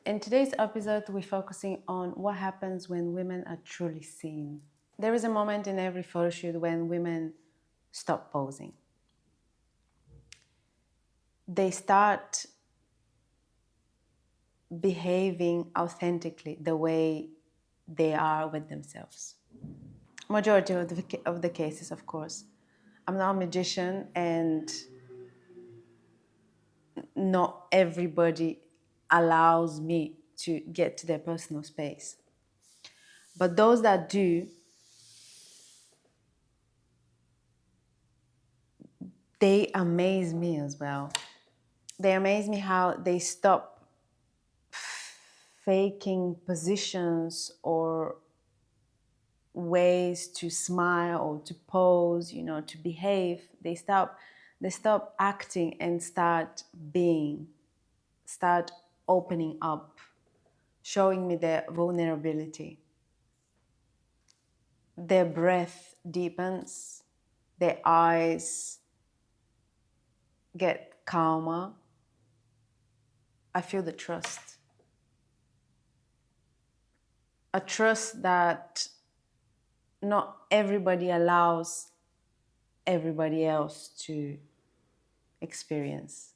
In today's episode, we're focusing on what happens when women are truly seen. There is a moment in every photo shoot when women stop posing. They start behaving authentically the way they are with themselves. Majority of the cases, of course. I'm not a magician, and not everybody allows me to get to their personal space. But those that do, they amaze me as well. They amaze me how they stop faking positions or ways to smile or to pose, to behave. They stop acting and start being, start opening up, showing me their vulnerability. Their breath deepens, their eyes get calmer. I feel the trust. A trust that not everybody allows everybody else to experience.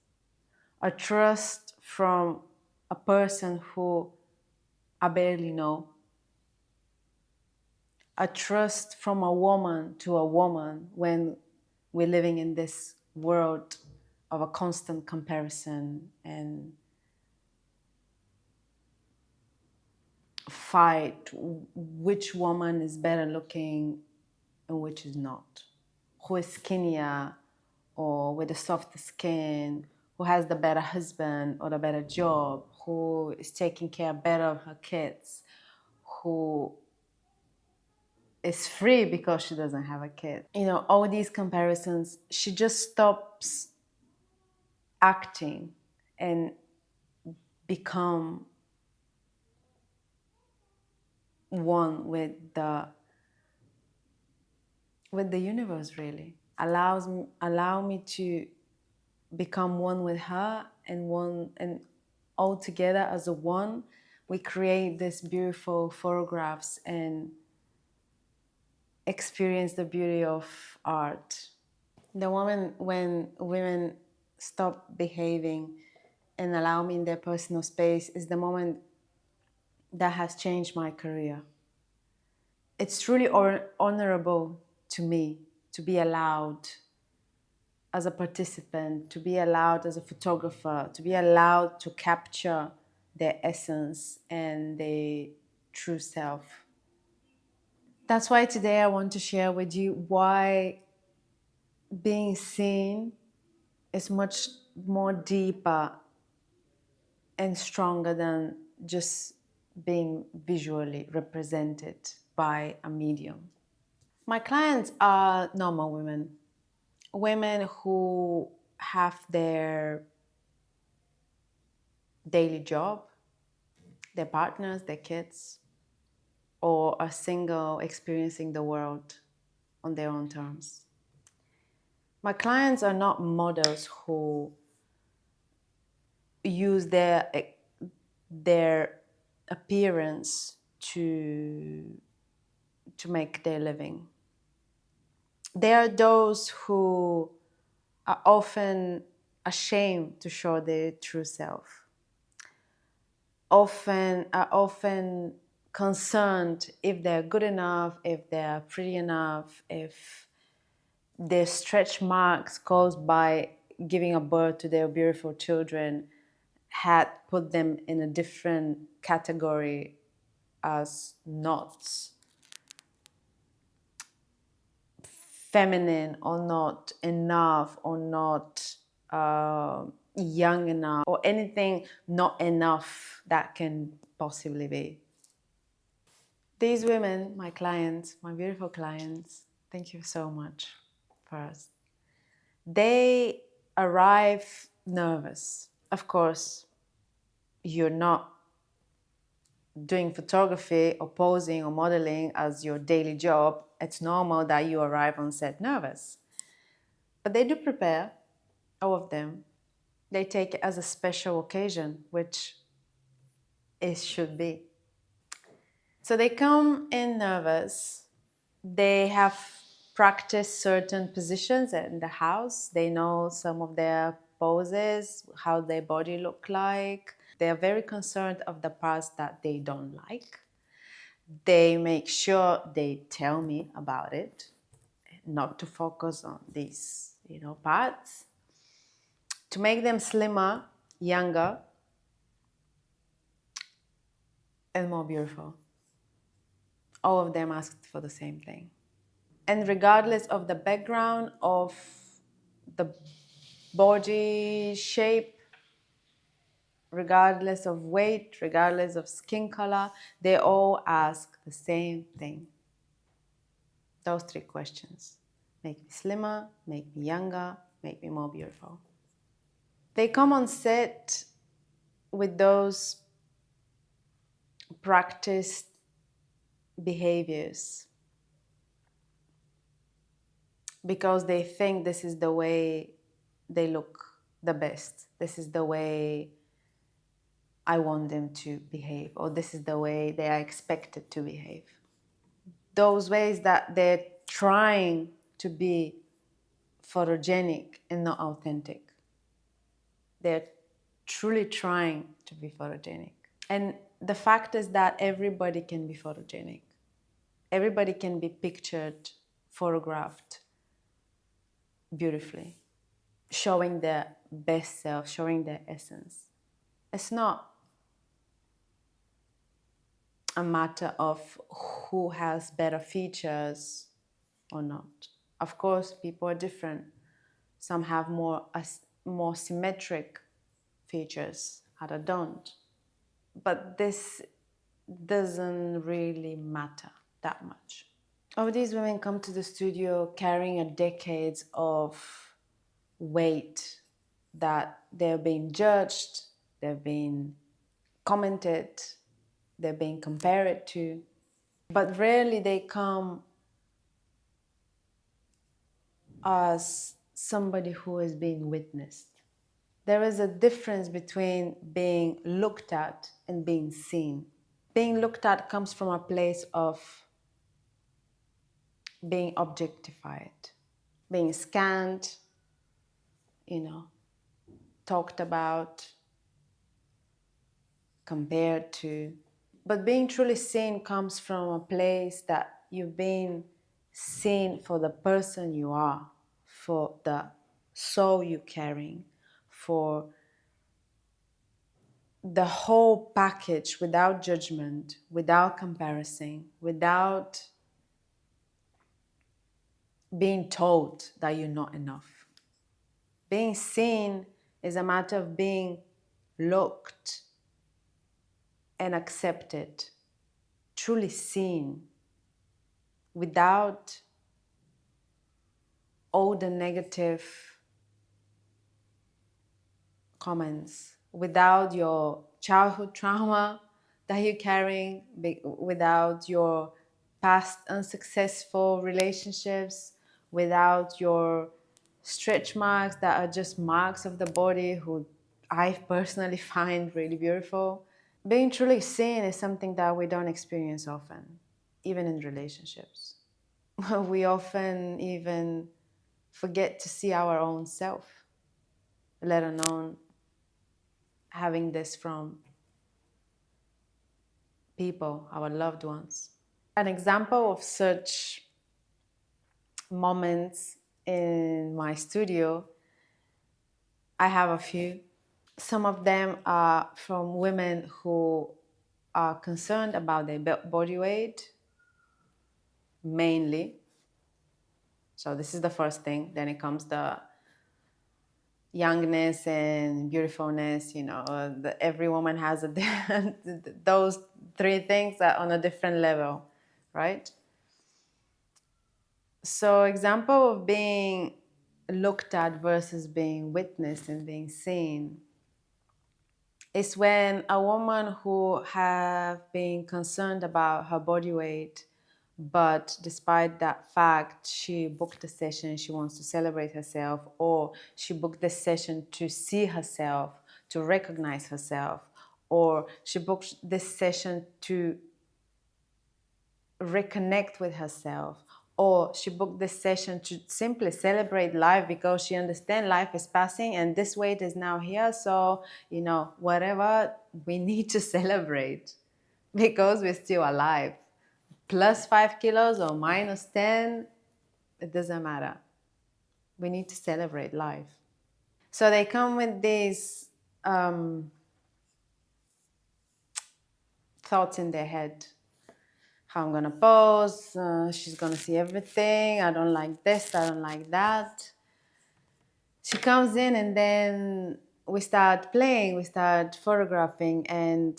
A trust from a person who I barely know. A trust from a woman to a woman when we're living in this world of a constant comparison and fight which woman is better looking and which is not, who is skinnier or with a softer skin, who has the better husband or the better job, who is taking care better of her kids, who is free because she doesn't have a kid. All these comparisons, she just stops acting and become one with the universe, really. Allow me to become one with her, and all together as a one, we create these beautiful photographs and experience the beauty of art. The moment when women stop behaving and allow me in their personal space is the moment that has changed my career. It's truly honorable to me to be allowed as a participant, to be allowed as a photographer, to be allowed to capture their essence and their true self. That's why today I want to share with you why being seen is much more deeper and stronger than just being visually represented by a medium. My clients are normal women, women who have their daily job, their partners, their kids, or are single, experiencing the world on their own terms. My clients are not models who use their appearance to make their living. They are those who are often ashamed to show their true self. Are often concerned if they're good enough, if they're pretty enough, if their stretch marks caused by giving a birth to their beautiful children had put them in a different category as not feminine or not enough or not young enough or anything not enough that can possibly be. These women, my clients, my beautiful clients, thank you so much first. They arrive nervous. Of course, you're not doing photography or posing or modeling as your daily job. It's normal that you arrive on set nervous. But they do prepare, all of them. They take it as a special occasion, which it should be. So they come in nervous. They have practiced certain positions in the house. They know some of their poses, how their body look like. They are very concerned of the parts that they don't like. They make sure they tell me about it, not to focus on these, parts. To make them slimmer, younger, and more beautiful. All of them asked for the same thing. And regardless of the background, of the body shape, regardless of weight, regardless of skin color, they all ask the same thing. Those 3 questions. Make me slimmer, make me younger, make me more beautiful. They come on set with those practiced behaviors because they think this is the way they look the best. This is the way I want them to behave, or this is the way they are expected to behave. Those ways that they're trying to be photogenic and not authentic. They're truly trying to be photogenic. And the fact is that everybody can be photogenic. Everybody can be pictured, photographed beautifully, showing their best self, showing their essence. It's not a matter of who has better features or not. Of course, people are different. Some have more symmetric features, others don't. But this doesn't really matter that much. All these women come to the studio carrying a decades of weight that they're being judged, they've been commented, they're being compared to, but rarely they come as somebody who is being witnessed. There is a difference between being looked at and being seen. Being looked at comes from a place of being objectified, being scanned, talked about, compared to. But being truly seen comes from a place that you've been seen for the person you are, for the soul you're carrying, for the whole package, without judgment, without comparison, without being told that you're not enough. Being seen is a matter of being looked and accepted, truly seen, without all the negative comments, without your childhood trauma that you're carrying, without your past unsuccessful relationships, without your stretch marks that are just marks of the body, who I personally find really beautiful. Being truly seen is something that we don't experience often, even in relationships. We often even forget to see our own self, let alone having this from people, our loved ones. An example of such moments in my studio, I have a few. Some of them are from women who are concerned about their body weight, mainly. So this is the first thing. Then it comes the youngness and beautifulness. Every woman has those 3 things are on a different level, right? So example of being looked at versus being witnessed and being seen is when a woman who have been concerned about her body weight, but despite that fact, she booked a session, she wants to celebrate herself, or she booked the session to see herself, to recognize herself, or she booked this session to reconnect with herself, or she booked this session to simply celebrate life because she understands life is passing and this weight is now here. So, whatever, we need to celebrate because we're still alive. Plus 5 kilos or minus 10, it doesn't matter. We need to celebrate life. So they come with these thoughts in their head. How I'm gonna pose, she's gonna see everything, I don't like this, I don't like that. She comes in and then we start playing, we start photographing, and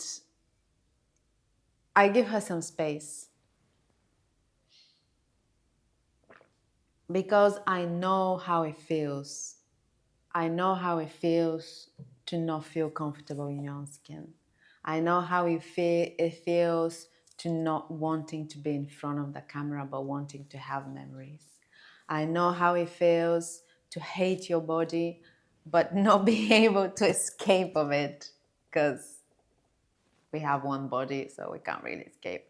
I give her some space. Because I know how it feels. I know how it feels to not feel comfortable in your own skin. I know how it feels to not wanting to be in front of the camera but wanting to have memories. I know how it feels to hate your body but not be able to escape of it because we have one body, so we can't really escape.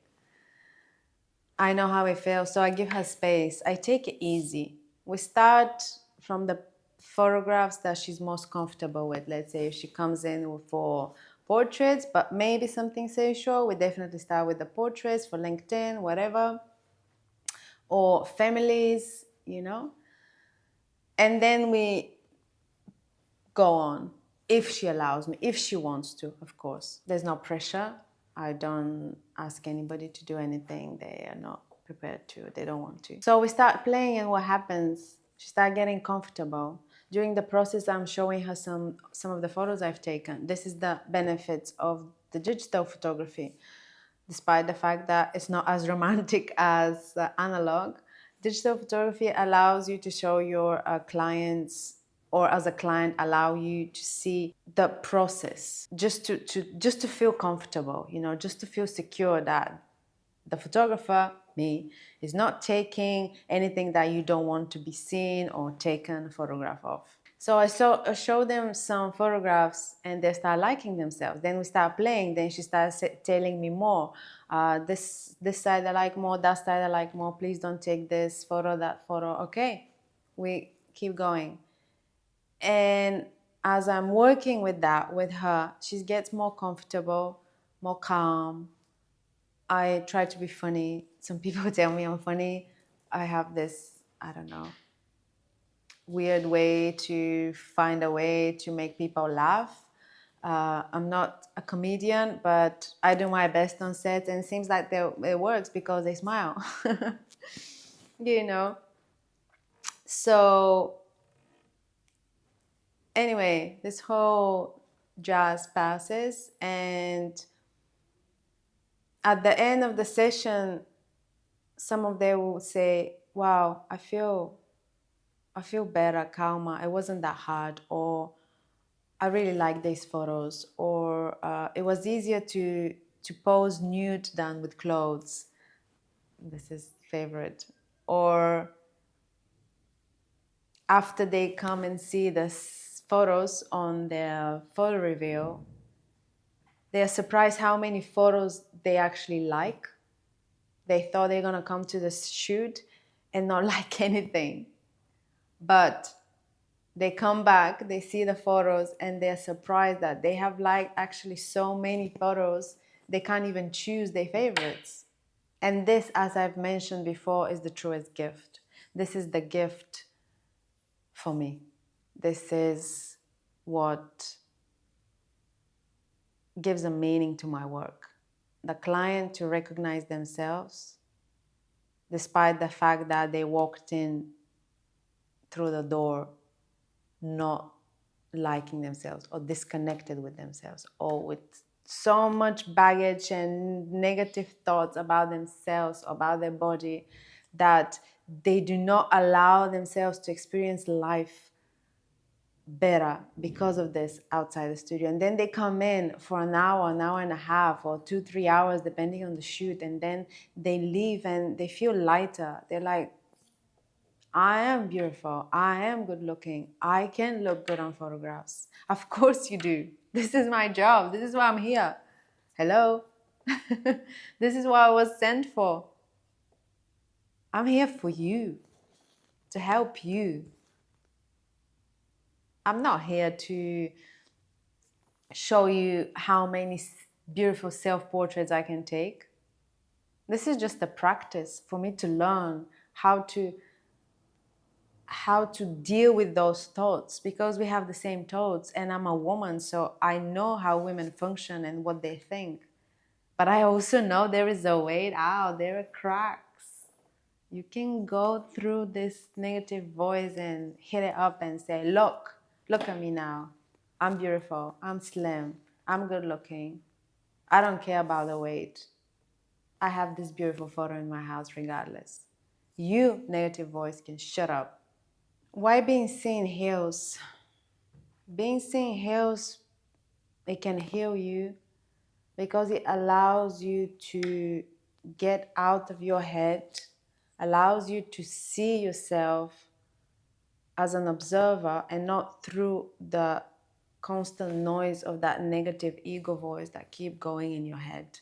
I know how it feels, so I give her space. I take it easy. We start from the photographs that she's most comfortable with. Let's say if she comes in for portraits, but maybe something sensual, we definitely start with the portraits for LinkedIn, whatever, or families, and then we go on. If she allows me, if she wants to, of course. There's no pressure. I don't ask anybody to do anything they are not prepared to, they don't want to. So we start playing, and what happens? She starts getting comfortable. During the process, I'm showing her some of the photos I've taken. This is the benefits of the digital photography. Despite the fact that it's not as romantic as analog, digital photography allows you to show your clients, or as a client, allow you to see the process, just to feel comfortable, just to feel secure that the photographer, me, is not taking anything that you don't want to be seen or taken a photograph of. So I show them some photographs and they start liking themselves. Then we start playing. Then she starts telling me more. This side I like more, that side I like more. Please don't take this photo, that photo. Okay, we keep going. And as I'm working with that with her, she gets more comfortable, more calm. I try to be funny. Some people tell me I'm funny. I have this, I don't know, weird way to find a way to make people laugh. I'm not a comedian, but I do my best on set, and it seems like it works because they smile. So anyway, this whole jazz passes, and at the end of the session, some of them will say, wow, I feel better, calmer. It wasn't that hard, or I really like these photos, or it was easier to pose nude than with clothes. This is favorite. Or after they come and see the photos on their photo reveal, they are surprised how many photos they actually like. They thought they're gonna come to the shoot and not like anything. But they come back, they see the photos, and they're surprised that they have liked actually so many photos, they can't even choose their favorites. And this, as I've mentioned before, is the truest gift. This is the gift for me. This is what gives a meaning to my work. The client to recognize themselves, despite the fact that they walked in through the door not liking themselves or disconnected with themselves, or with so much baggage and negative thoughts about themselves, about their body, that they do not allow themselves to experience life better because of this outside the studio. And then they come in for an hour and a half, or 2-3 hours depending on the shoot, and then they leave and they feel lighter. They're like, I am beautiful, I am good looking, I can look good on photographs. Of course you do. This is my job. This is why I'm here. Hello? This is what I was sent for. I'm here for you, to help you. I'm not here to show you how many beautiful self-portraits I can take. This is just a practice for me to learn how to deal with those thoughts, because we have the same thoughts, and I'm a woman, so I know how women function and what they think. But I also know there is a way out, there are cracks. You can go through this negative voice and hit it up and say, look at me now. I'm beautiful, I'm slim, I'm good looking. I don't care about the weight. I have this beautiful photo in my house regardless. You, negative voice, can shut up. Why being seen heals? Being seen heals, it can heal you because it allows you to get out of your head, allows you to see yourself as an observer and not through the constant noise of that negative ego voice that keep going in your head.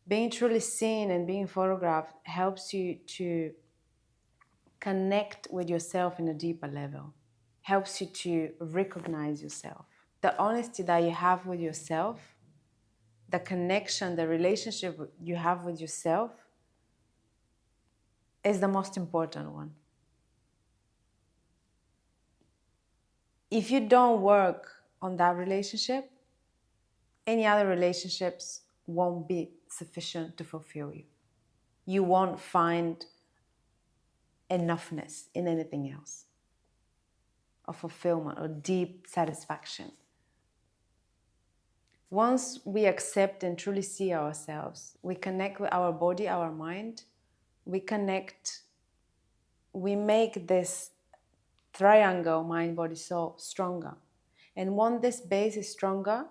Being truly seen and being photographed helps you to connect with yourself in a deeper level, helps you to recognize yourself. The honesty that you have with yourself, the connection, the relationship you have with yourself is the most important one. If you don't work on that relationship, any other relationships won't be sufficient to fulfill you. You won't find enoughness in anything else, or fulfillment or deep satisfaction. Once we accept and truly see ourselves, we connect with our body, our mind, we make this triangle, mind, body, soul, stronger. And once this base is stronger,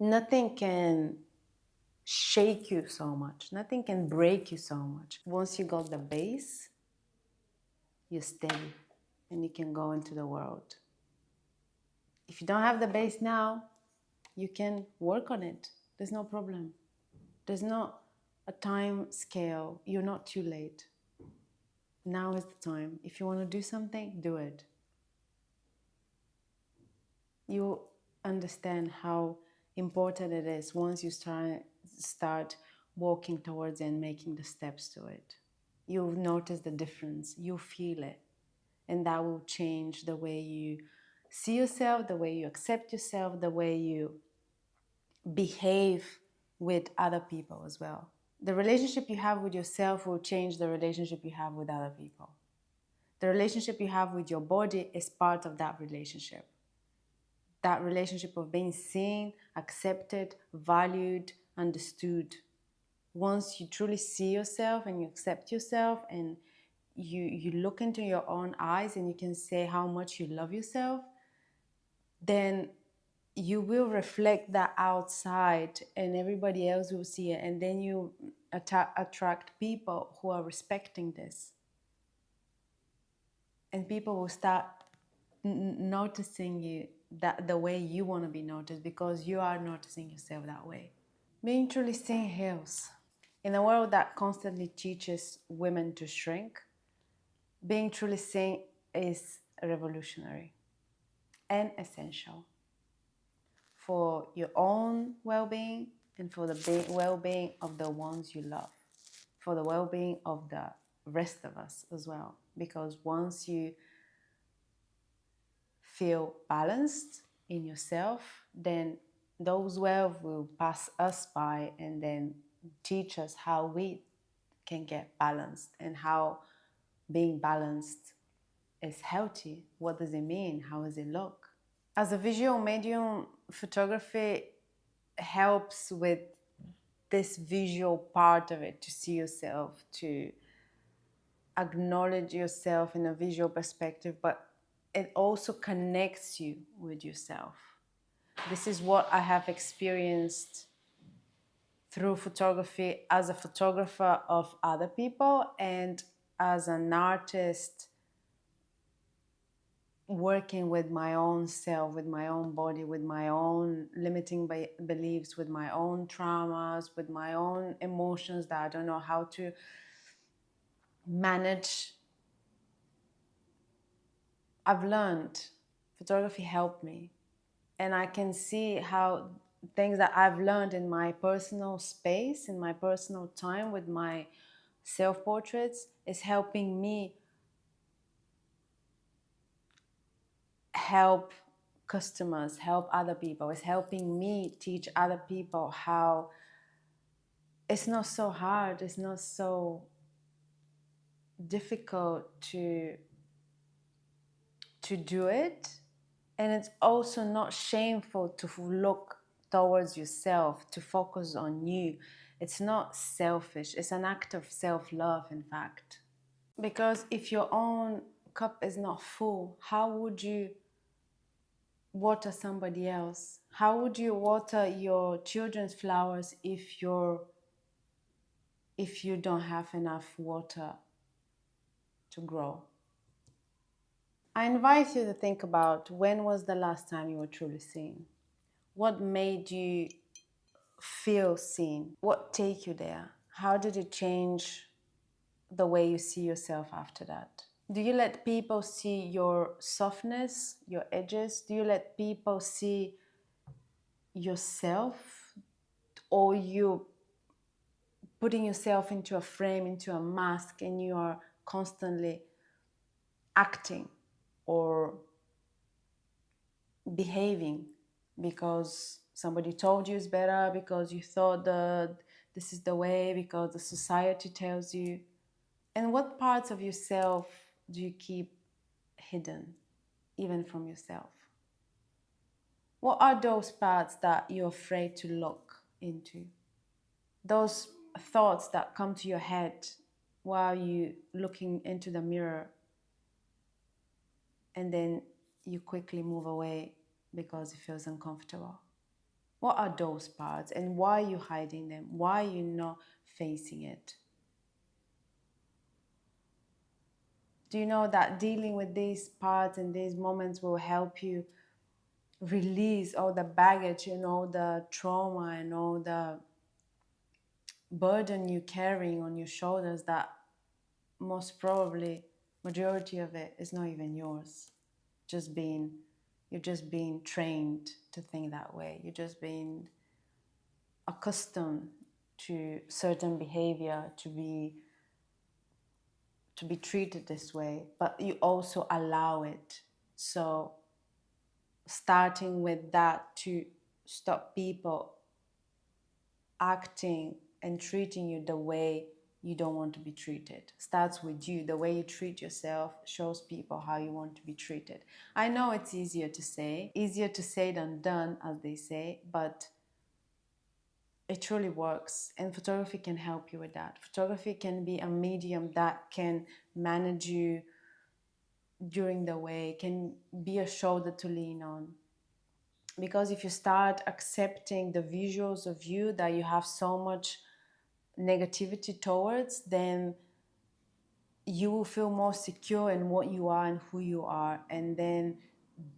nothing can shake you so much. Nothing can break you so much. Once you got the base, you're steady and you can go into the world. If you don't have the base now, you can work on it. There's no problem. There's not a time scale. You're not too late. Now is the time. If you want to do something, do it. You understand how important it is once you start walking towards it and making the steps to it. You'll notice the difference. You'll feel it. And that will change the way you see yourself, the way you accept yourself, the way you behave with other people as well. The relationship you have with yourself will change the relationship you have with other people. The relationship you have with your body is part of that relationship. That relationship of being seen, accepted, valued, understood. Once you truly see yourself and you accept yourself and you look into your own eyes and you can say how much you love yourself, then you will reflect that outside and everybody else will see it. And then you attract people who are respecting this. And people will start noticing you that the way you want to be noticed, because you are noticing yourself that way. Being truly seen heals. In a world that constantly teaches women to shrink, being truly seen is revolutionary and essential for your own well-being and for the well-being of the ones you love, for the well-being of the rest of us as well. Because once you feel balanced in yourself, then those well will pass us by and then teach us how we can get balanced and how being balanced is healthy. What does it mean? How does it look? As a visual medium, photography helps with this visual part of it, to see yourself, to acknowledge yourself in a visual perspective, but it also connects you with yourself. This is what I have experienced through photography as a photographer of other people and as an artist working with my own self, with my own body, with my own limiting beliefs, with my own traumas, with my own emotions that I don't know how to manage. I've learned. Photography helped me. And I can see how things that I've learned in my personal space, in my personal time with my self-portraits is helping me help customers, help other people. It's helping me teach other people how it's not so hard, it's not so difficult to do it. And it's also not shameful to look towards yourself, to focus on you. It's not selfish, it's an act of self-love, in fact. Because if your own cup is not full, how would you water somebody else? How would you water your children's flowers if you don't have enough water to grow? I invite you to think about, when was the last time you were truly seen? What made you feel seen? What take you there? How did it change the way you see yourself after that? Do you let people see your softness, your edges? Do you let people see yourself? Or you putting yourself into a frame, into a mask, and you are constantly acting or behaving because somebody told you it's better, because you thought that this is the way, because the society tells you? And what parts of yourself do you keep hidden, even from yourself? What are those parts that you're afraid to look into? Those thoughts that come to your head while you looking into the mirror, and then you quickly move away because it feels uncomfortable. What are those parts, and why are you hiding them? Why are you not facing it? Do you know that dealing with these parts and these moments will help you release all the baggage and all the trauma and all the burden you're carrying on your shoulders, that most probably majority of it is not even yours? You're just being trained to think that way. You're just being accustomed to certain behavior, to be treated this way, but you also allow it. So starting with that, to stop people acting and treating you the way you don't want to be treated, starts with you. The way you treat yourself shows people how you want to be treated. I know it's easier to say than done, as they say, but it truly works, and photography can help you with that. Photography can be a medium that can manage you during the way, can be a shoulder to lean on. Because if you start accepting the visuals of you that you have so much negativity towards, then you will feel more secure in what you are and who you are. And then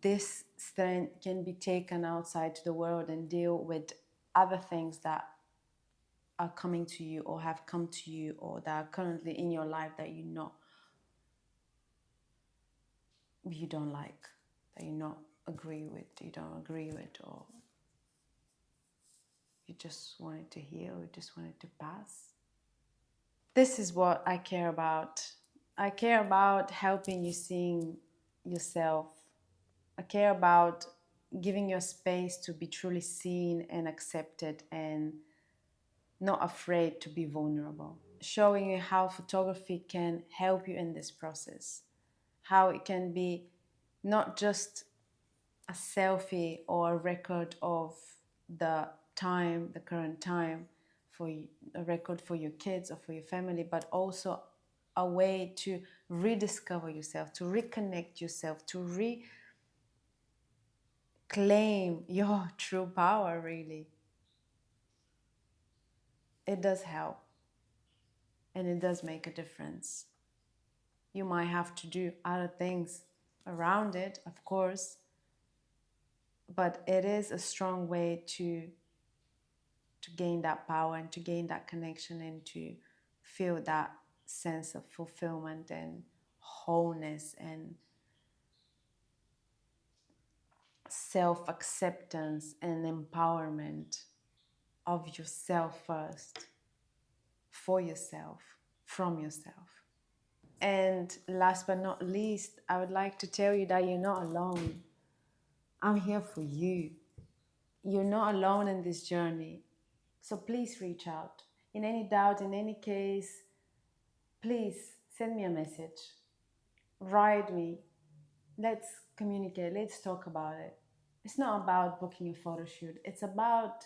this strength can be taken outside to the world and deal with other things that are coming to you or have come to you or that are currently in your life that you don't like, that you don't agree with, or you just want it to heal, you just want it to pass. This is what I care about. I care about helping you seeing yourself. I care about giving you space to be truly seen and accepted and not afraid to be vulnerable. Showing you how photography can help you in this process. How it can be not just a selfie or a record of the time, the current time, for a record for your kids or for your family, but also a way to rediscover yourself, to reconnect yourself, to reclaim your true power, really. It does help, and it does make a difference. You might have to do other things around it, of course, but it is a strong way to gain that power and to gain that connection and to feel that sense of fulfillment and wholeness and self-acceptance and empowerment of yourself first, for yourself, from yourself. And last but not least, I would like to tell you that you're not alone. I'm here for you. You're not alone in this journey. So please reach out. In any doubt, in any case, please send me a message. Write me. Let's communicate. Let's talk about it. It's not about booking a photo shoot. It's about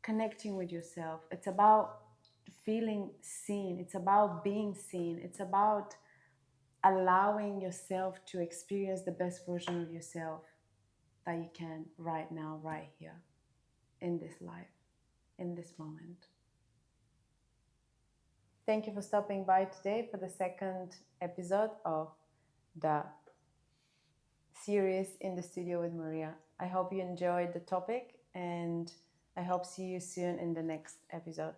connecting with yourself. It's about feeling seen. It's about being seen. It's about allowing yourself to experience the best version of yourself that you can right now, right here, in this life, in this moment. Thank you for stopping by today for the second episode of the series In the Studio with Mariya. I hope you enjoyed the topic and I hope see you soon in the next episode.